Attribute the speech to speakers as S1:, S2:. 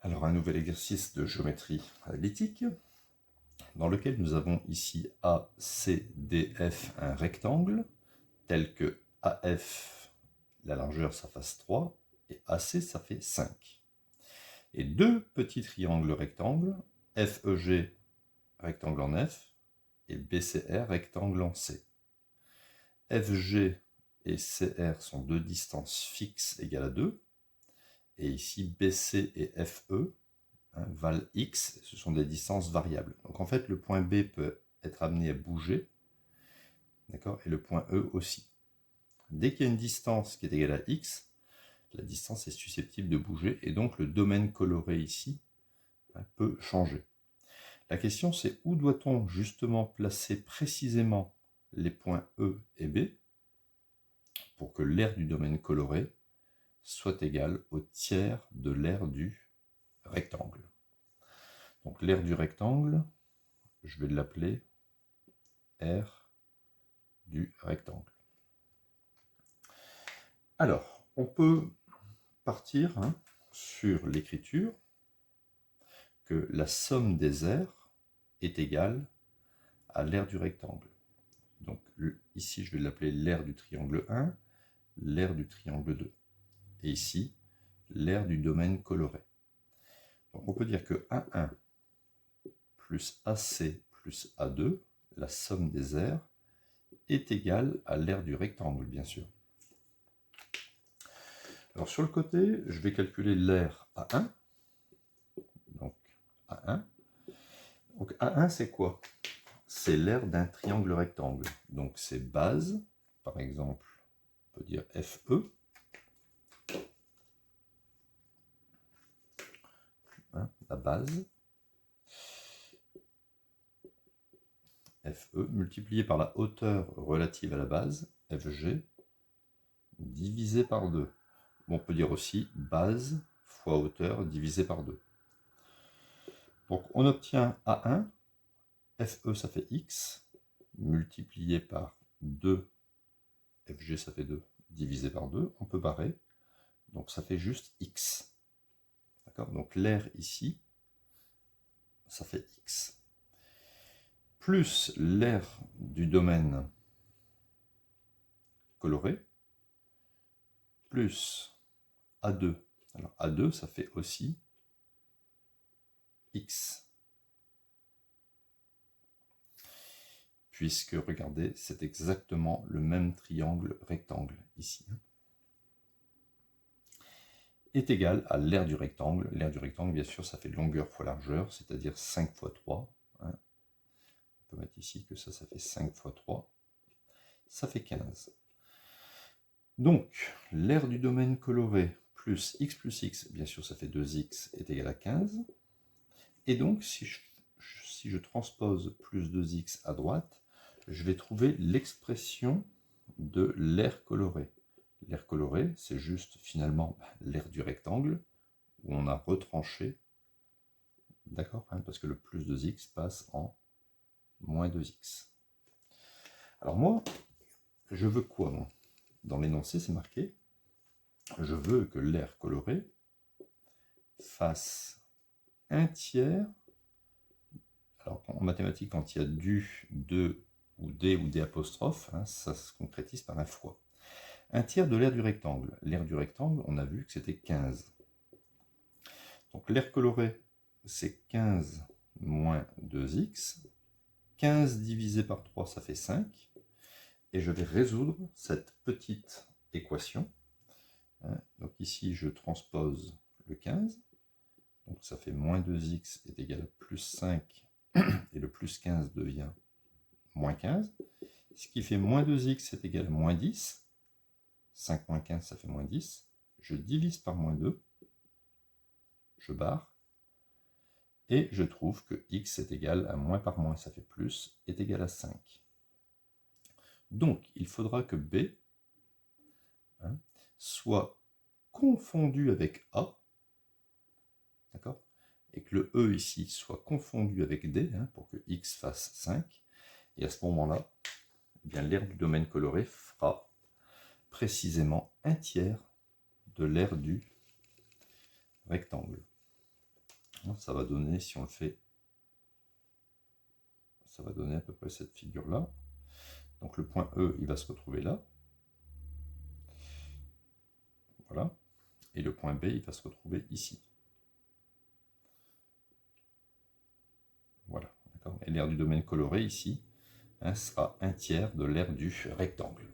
S1: Alors, un nouvel exercice de géométrie analytique, dans lequel nous avons ici ACDF, un rectangle, tel que AF, la largeur, ça fasse 3, et AC, ça fait 5. Et deux petits triangles rectangles, FEG, rectangle en F, et BCR, rectangle en C. FG et CR sont deux distances fixes égales à 2, et ici BC et FE, valent x, ce sont des distances variables. Donc en fait, le point B peut être amené à bouger, d'accord, et le point E aussi. Dès qu'il y a une distance qui est égale à x, la distance est susceptible de bouger, et donc le domaine coloré ici peut changer. La question, c'est où doit-on justement placer précisément les points E et B pour que l'aire du domaine coloré soit égale au tiers de l'aire du rectangle. Donc l'aire du rectangle, je vais l'appeler R du rectangle. Alors, on peut partir sur l'écriture que la somme des aires est égale à l'aire du rectangle. Donc ici, je vais l'appeler l'aire du triangle 1, l'aire du triangle 2. Et ici, l'aire du domaine coloré. Donc on peut dire que A1 plus AC plus A2, la somme des aires, est égale à l'aire du rectangle, bien sûr. Alors sur le côté, je vais calculer l'aire A1. Donc A1. Donc A1, c'est quoi? C'est l'aire d'un triangle rectangle. Donc c'est base, par exemple, on peut dire FE. La base. FE multiplié par la hauteur relative à la base, FG, divisé par 2. On peut dire aussi base fois hauteur divisé par 2. Donc on obtient A1, FE ça fait X, multiplié par 2, FG ça fait 2, divisé par 2, on peut barrer, donc ça fait juste X. D'accord? Donc l'aire ici, ça fait X. Plus l'aire du domaine coloré, plus A2. Alors A2, ça fait aussi X. Puisque, regardez, c'est exactement le même triangle rectangle ici. Est égal à l'aire du rectangle. L'aire du rectangle, bien sûr, ça fait longueur fois largeur, c'est-à-dire 5 fois 3. On peut mettre ici que ça fait 5 fois 3. Ça fait 15. Donc, l'aire du domaine coloré plus x, bien sûr, ça fait 2x, est égal à 15. Et donc, si je transpose plus 2x à droite, je vais trouver l'expression de l'aire colorée. L'aire colorée, c'est juste finalement l'aire du rectangle, où on a retranché, d'accord, parce que le plus 2x passe en moins 2x. Alors moi, je veux quoi, moi? Dans l'énoncé, c'est marqué, je veux que l'aire colorée fasse un tiers. Alors en mathématiques, quand il y a du, de, ou des apostrophes, ça se concrétise par un fois. Un tiers de l'aire du rectangle. L'aire du rectangle, on a vu que c'était 15. Donc l'aire colorée, c'est 15 moins 2x. 15 divisé par 3, ça fait 5. Et je vais résoudre cette petite équation. Donc ici, je transpose le 15. Donc ça fait moins 2x est égal à plus 5. Et le plus 15 devient moins 15. Ce qui fait moins 2x est égal à moins 10. 5 moins 15, ça fait moins 10. Je divise par moins 2. Je barre. Et je trouve que x est égal à moins par moins, ça fait plus, est égal à 5. Donc, il faudra que B soit confondu avec A, d'accord, et que le E ici soit confondu avec D, pour que x fasse 5. Et à ce moment-là, eh bien, l'aire du domaine coloré fera précisément un tiers de l'aire du rectangle. Ça va donner, si on le fait, ça va donner à peu près cette figure-là. Donc le point E, il va se retrouver là. Voilà. Et le point B, il va se retrouver ici. Voilà. Et l'aire du domaine coloré, ici, sera un tiers de l'aire du rectangle.